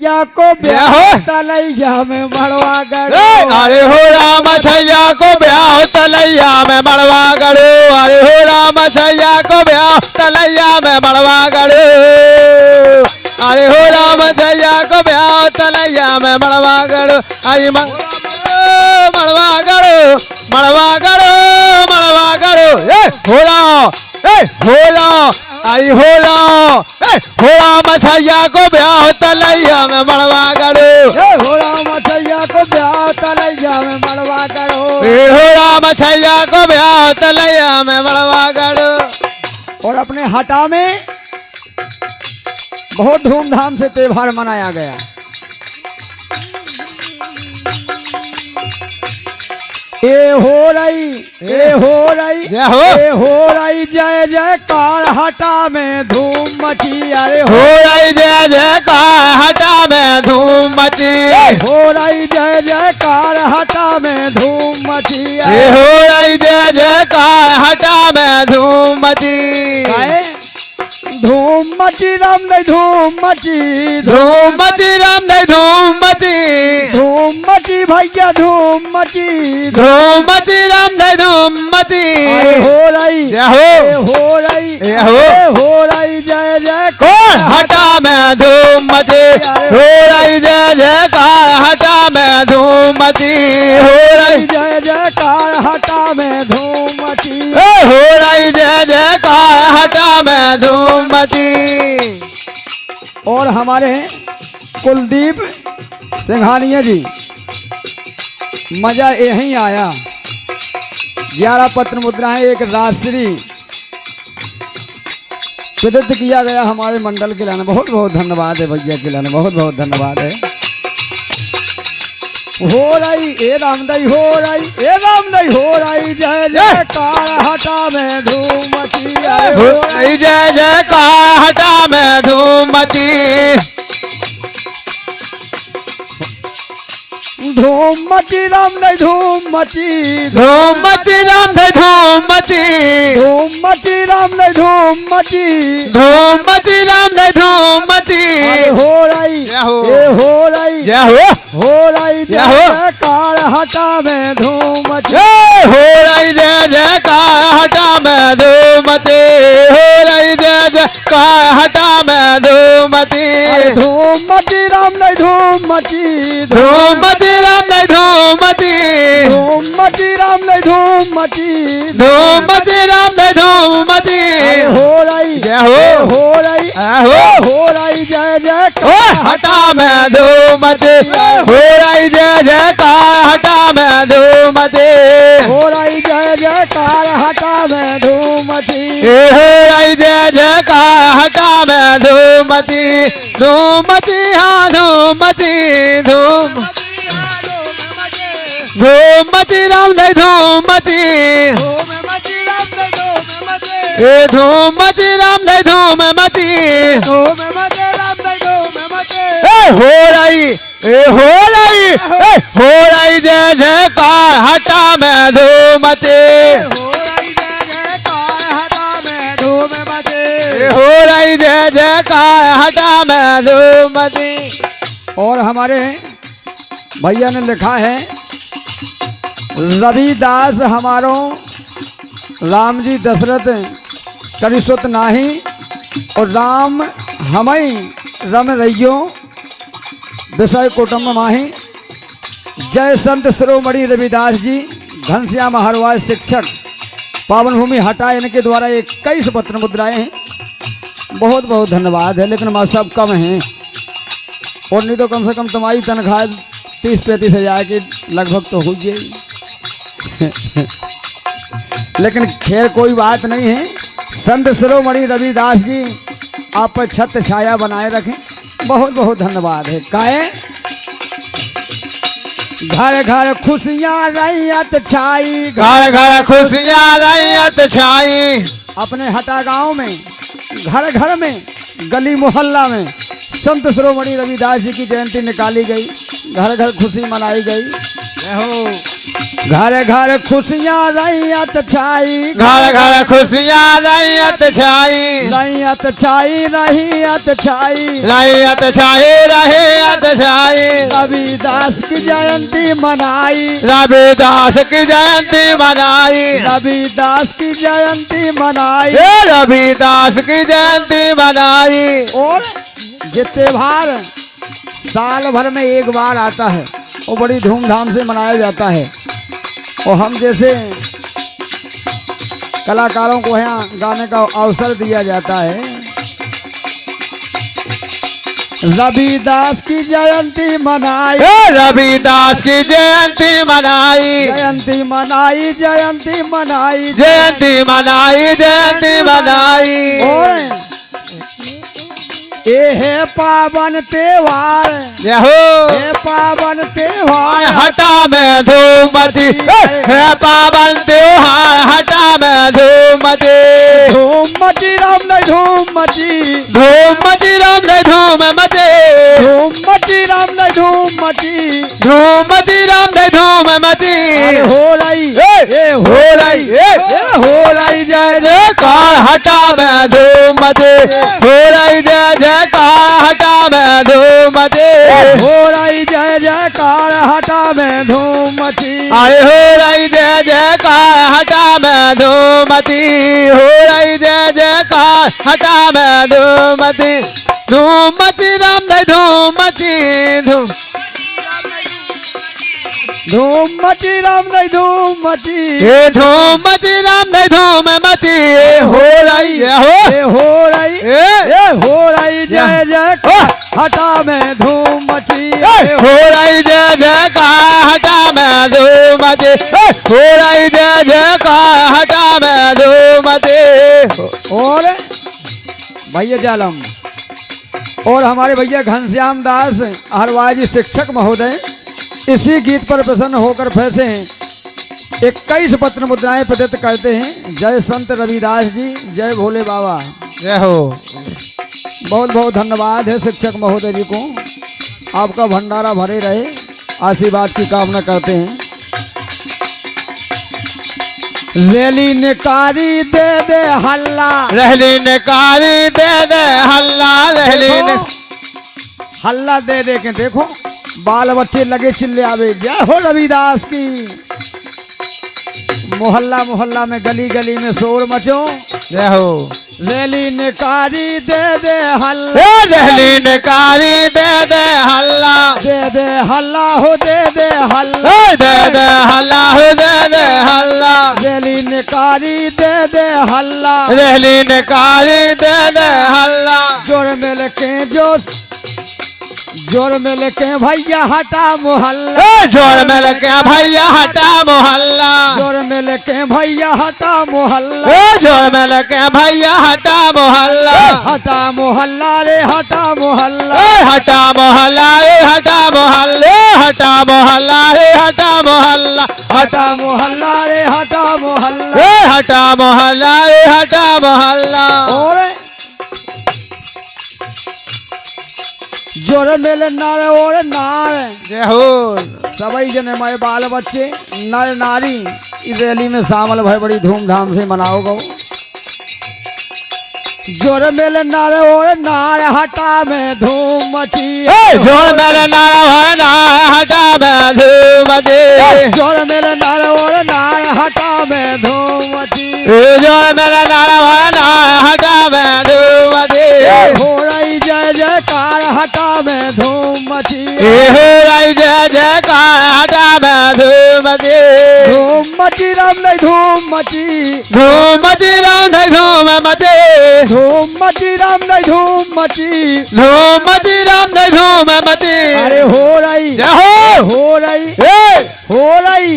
या को ब्याह तलैया में मड़वा गड़ो। अरे हो राम छैया को ब्याह तलैया में मड़वा गड़ो। अरे हो राम छैया को ब्याह तलैया में मड़वा गड़ो। अरे हो राम छैया को ब्याह तलैया में मड़वा गड़ो। आई मड़वा गड़ो मड़वा गड़ो मड़वा गड़ो। होला आई होला होला मछैया को ब्याह तलैया में मड़वा गड़ो। होला मछैया को ब्याह तलैया में मड़वा गड़ो। होला मछैया को ब्याह तलैया में मड़वा गड़ो। और अपने हटा में बहुत धूमधाम से त्योहार मनाया गया। ए हो रही ए हो रही ए हो रही जय जयकार हटा में धूम मची। अरे हो रही जय जयकार हटा में धूम मची। हो रही जय जयकार हटा में धूम मची। हो रही जय जयकार हटा में धूम मची। धूम मची राम नहीं धूम मची। धूम मची राम नहीं धूम मची। धूम मची भैया धूम मची। धूम मची राम नहीं धूम मची। हो रही हो रही हो रही जय जयकार हटा में धूम मची। हो रही जय जयकार हटा में धूम मची। हो रही जय जयकार हटा में धूम मची। हो रही जय जयकार हटा में धूम मची। और हमारे कुलदीप सिंघानिया जी मजा यही आया। 11 पत्र मुद्राएं एक राष्ट्रीय प्रदत्त किया गया हमारे मंडल के लाने। बहुत बहुत धन्यवाद है भैया के लाने। बहुत बहुत धन्यवाद है। हो रही ए रामदई हो रही ए रामदई हो रही जय जयकार हटा में धूम मची। हो रही जय जयकार हटा में धूम मची। धूम मची राम नहीं धूम मची। धूम मची राम नहीं धूम मची। धूम मची राम नहीं धूम मची। धूम मची राम नहीं धूम मची। हो रही हो रही हो रही जय जयकार हटा में धूम मची। हो रही जय जयकार हटा में धूम मची। हो रही जय जयकार हटा में धूम मची। धूम मची राम नहीं धूम मची। धूम मची राम नहीं धूम मची। धूम मची राम नहीं धूम मची। धूम मची राम नहीं धूम मची। हो रही हो रही हो रही जय जयकार हटा में धूम मची। हो रही जय जयकार हटा में धूम मची। हो रही जय जयकार हटा में धूम मची। हो रही जय जयकार हटा में धूम मची। धूम मची हाँ धूम मची। धूम धूम मची राम नहीं धूम मची। ए धूम मची राम नहीं धूम मची। हो रही जय जयकार हटा में धूम मची। हो रही जय जयकार हटा में धूम मची। और हमारे भैया ने लिखा है रविदास हमारो राम जी दशरथ करिसुत नाही और राम हमई रम रहियो विषय कुटुंब माही। जय संत शिरोमणि रविदास जी घनश्याम हरवाल शिक्षक पावन भूमि हटा। इनके द्वारा 21 पत्र मुद्राएं हैं। बहुत बहुत धन्यवाद है। लेकिन हमारे सब कम हैं और नहीं तो कम से कम तुम्हारी तनख्वाह 30-35 हज़ार की लगभग तो हो गई। लेकिन खैर कोई बात नहीं है। संत शिरोमणि रविदास जी आप पर छत्र छाया बनाए रखें। बहुत बहुत धन्यवाद है। काहे घर घर खुशियाँ रैयत छाई। घर घर खुशियाँ रैयत छाई। अपने हटा गांव में घर घर में गली मोहल्ला में संत शिरोमणि रविदास जी की जयंती निकाली गई। घर घर खुशी मनाई गई। घर घर खुशियाँ रैयत छाई। घर घर खुशियाँ रैयत छाई। रैयत छाई रैयत छाई। रैयत छाई रैयत रविदास की जयंती मनाई, रविदास की जयंती मनाई, रविदास की जयंती मनाई। हे रविदास की जयंती मनाई। और ये त्योहार साल भर में एक बार आता है और बड़ी धूमधाम से मनाया जाता है। और हम जैसे कलाकारों को यहाँ गाने का अवसर दिया जाता है। रविदास की जयंती मनाई, हे रविदास की जयंती मनाई, जयंती मनाई, जयंती मनाई, जयंती मनाई, जयंती मनाई। और ये है पावन त्योहार, यहो ये पावन त्योहार, हटा में धूमती, है पावन त्योहार हटा में धूमती। धूम मची राम नहीं धूम मची, धूम मची राम ने धूम मची, धूम मची राम नहीं धूम मची। धूम मची राम ने धूम मची। अरे हो रही, ये हो रही, ये हो रही जय जय, जयकार हटा में धूम मची, हो रही जय जयकार हटा में धूम मची। हो रही जय जयकार हटा में धूम मची। अरे हो रही जय जयकार हटा में धूमती, हो रही जय जयकार हटा में धूमती। धूम मची राम ने धूम मची, धूम धूम मची राम नहीं धूम मची, ये धूम मची राम ने धूम मची। ये हो रही ये हो, ये हो रही, ये हो रही जय जयकार हटा में धूम मची। हो रही जय जयकार हटा में धूमती, हो रही जय जयकार हटा में धूमती। और भैया जालम और हमारे भैया घनश्याम दास हरवाजी शिक्षक महोदय इसी गीत पर प्रसन्न होकर फैसे 21 पत्र मुद्राएं प्रदत्त करते हैं। जय संत रविदास जी, जय भोले बाबा। जय हो। बहुत बहुत धन्यवाद है शिक्षक महोदय जी को। आपका भंडारा भरे रहे, आशीर्वाद की कामना करते हैं। रैली निकारी दे दे हल्ला, रहली ने कारी दे दे हल्ला, रहली ने हल्ला दे दे के देखो बाल बच्चे लगे चिल्ले आवे जय हो रविदास की। मोहल्ला मोहल्ला में गली गली में शोर मचो। जय हो। रैली निकारी दे दे हल्ला, हे रहली ने कारी दे दे हल्ला, दे दे हल्ला हो दे दे हल्ला, हे दे दे हल्ला, हो दे दे हल्ला। रैली निकारी दे दे हल्ला, रहली ने कारी दे दे हल्ला। जोर मिल के जोर मिल के भैया हटा मोहल्ला, हे जोर मिल के भैया हटा मोहल्ला, जोर मिल के भैया हटा मोहल्ला, हे जोर मिल के भैया हटा मोहल्ला। हटा मोहल्ला रे हटा मोहल्ला, हे हटा मोहल्ला रे हटा मोहल्ले, हटा मोहल्ला रे हटा मोहल्ला, हटा मोहल्ला रे हटा मोहल्ला। हे हटा मोहल्ला रे हटा मोहल्ला। और जोर मिल नर और नार, जय हो। सभी जने माए बाल बच्चे नर नारी इस रैली में शामिल भय बड़ी धूमधाम से मनाओ गो। जोर मिल नर और नार हटा में धूम मची, जोर मेरे नार नार हटा में धूम मची, जोर मिल नर और नार हटा में धूम मची। जोर मेरे नार नार हटा में धूम मची। हो रही जय जयकार हटा में धूम मची, हो रही जय जयकार हटा में धूम मची। धूम मची राम नहीं धूम मची, धूम मची राम नहीं धूम मची, धूम मची राम नहीं धूम मची। धूम मची राम नहीं धूम मची। अरे हो रही, जय हो रही, हो। हो रही,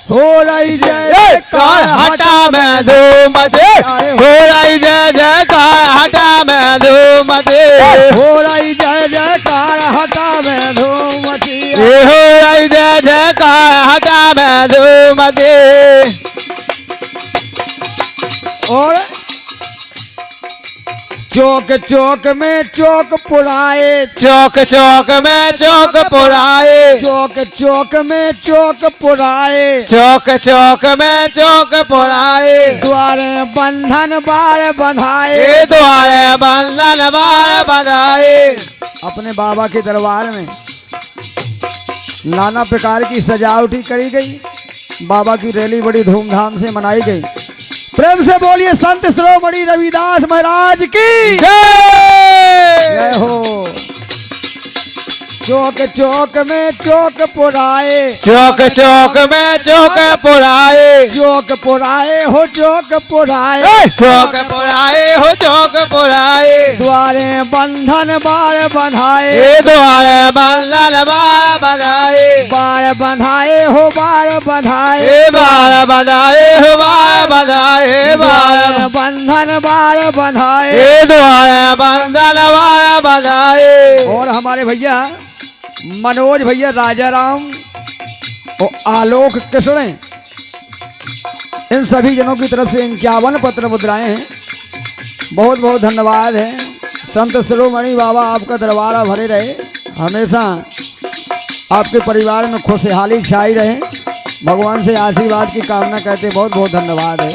हो रही जय जयकार हटा में धूम मची, हो रही जय जयकार हटा में धूम मची, हो रही जय जयकार हटा में धूम मची। हो रही जय जयकार हटा में धूम मची। और चौक चौक में चौक पुराए, चौक चौक में चौक पुराए, चौक चौक में चौक पुराए। चौक चौक में चौक पुराए। द्वारे बंधन बार बंधाए, ये द्वारे बंधन बार बंधाए। अपने बाबा के दरबार में नाना प्रकार की सजावटी करी गई। बाबा की रैली बड़ी धूमधाम से मनाई गई। प्रेम से बोलिए संत शिरोमणि रविदास महाराज की जय हो। चौक चौक में चौक पुराए, चौक चौक में चौक पुराए, चौक पुराए हो चौक पुराए, चौक पुराए हो चौक पुराए, द्वारे बंधन बार बंधाए, द्वारे बंधन बार बंधाए, बार बंधाए हो बार बंधाए, बार बंधाए हो बार बंधाए, बार बंधन बार बंधाए। द्वारे बंधन बार बंधाए। और हमारे भैया मनोज भैया राजाराम और आलोक कृष्ण, इन सभी जनों की तरफ से 51 पत्र मुद्राएं हैं। बहुत बहुत धन्यवाद है। संत शिरोमणि बाबा आपका दरबार भरे रहे, हमेशा आपके परिवार में खुशहाली छाई रहे। भगवान से आशीर्वाद की कामना करते बहुत बहुत धन्यवाद है।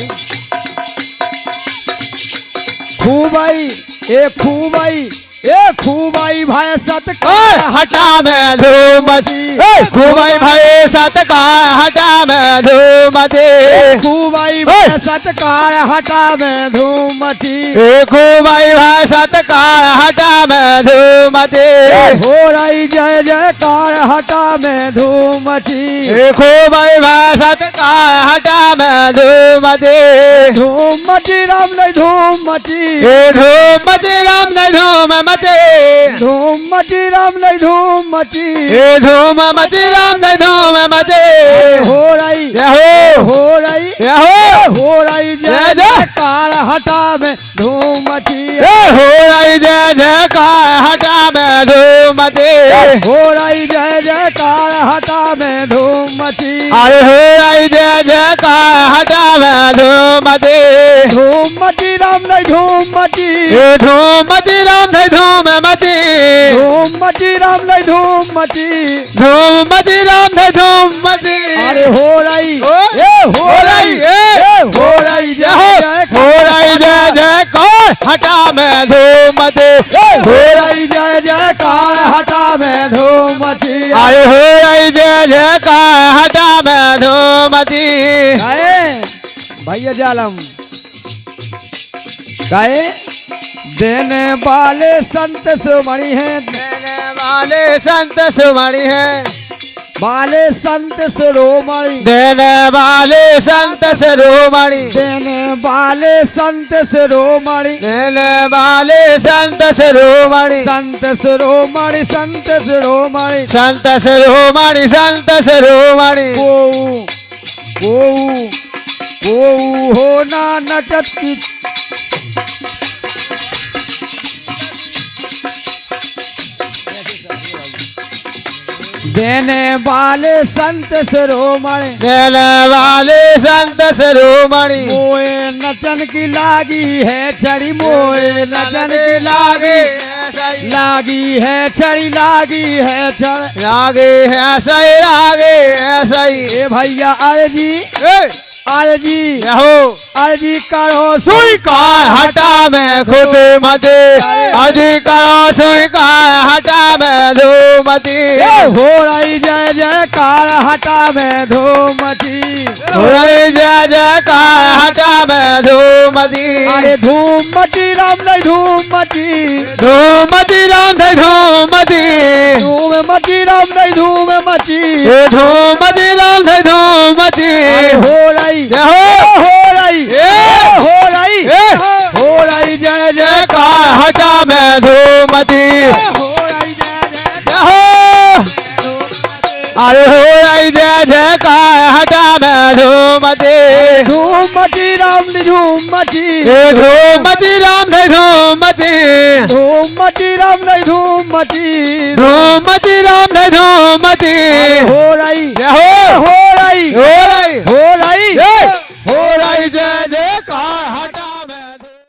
खूबाई ए खूबाई ए खूबाई भाई सतकार हटा में धूमती, खूबाई भाई सतकार हटा में धूमती, खूबाई भाई सतकार हटा में धूमती, खूबाई भाई सतकार हटा में धूमती, हो रही जय जयकार हटा में धूमती, खूबाई भाई सतकार हटा में धूमती, धूमती राम नहीं धूमती, धूमती राम नहीं धूमती, धूमती राम नहीं धूमती, धूमती राम नहीं धूमती, हो रही हो रही हो रही जय जयकार हटा में धूमती, हो रही जय जयकार हटा में धूमती, हो रही जय जयकार हटा में धूमती, अरे हो रही जय जयकार हटा में धूमती, धूमती राम नहीं धूमती, धूमती राम नहीं धूमती, धूमती राम नहीं धूमती, धूमती राम नहीं धूमती, अरे हो रही हो रही हो रही जय जय हो रही जय जयकार हटा में धूमती, हो रही जय जयकार हटा में धूमती, अरे हो रही जय जयकार हटा में धूमती। भैया जालम गाए देने वाले संत शिरोमणि हैं, देने वाले संत शिरोमणि हैं, वाले संत शिरोमणि, देने वाले संत शिरोमणि, देने वाले संत शिरोमणि, देने वाले संत शिरोमणि, संत शिरोमणि, संत शिरोमणि, संत शिरोमणि, संत शिरोमणि, को होना नचत की देने वाले संत शिरोमणि, देने वाले संत शिरोमणि, मोए नचन की लागी है छड़ी, मोए नचन की लागे लागी है छड़ी, लागी है छड़, लागे है सही, लागे है सही। ए भैया अर्जी अर्जी हो अर्जी करो स्वीकार हटा में खुद मते, अर्जी करो स्वीकार हटा में धूमती, हो रही जय जयकार हटा में धूमती, हो रही जय जयकार हटा में धूमती, अरे धूमती राम नहीं धूमती, धूमती राम नहीं धूमती, धूमती राम नहीं धूमती, धूमती राम नहीं धूमती, हो रही हो रही जय जयकार हटा में धूमती, अरे हो रही जय जयकार हटा में धूमती, धूमती राम नहीं धूमती, धूमती राम नहीं धूमती, धूमती राम नहीं धूमती, धूमती राम नहीं धूमती, हो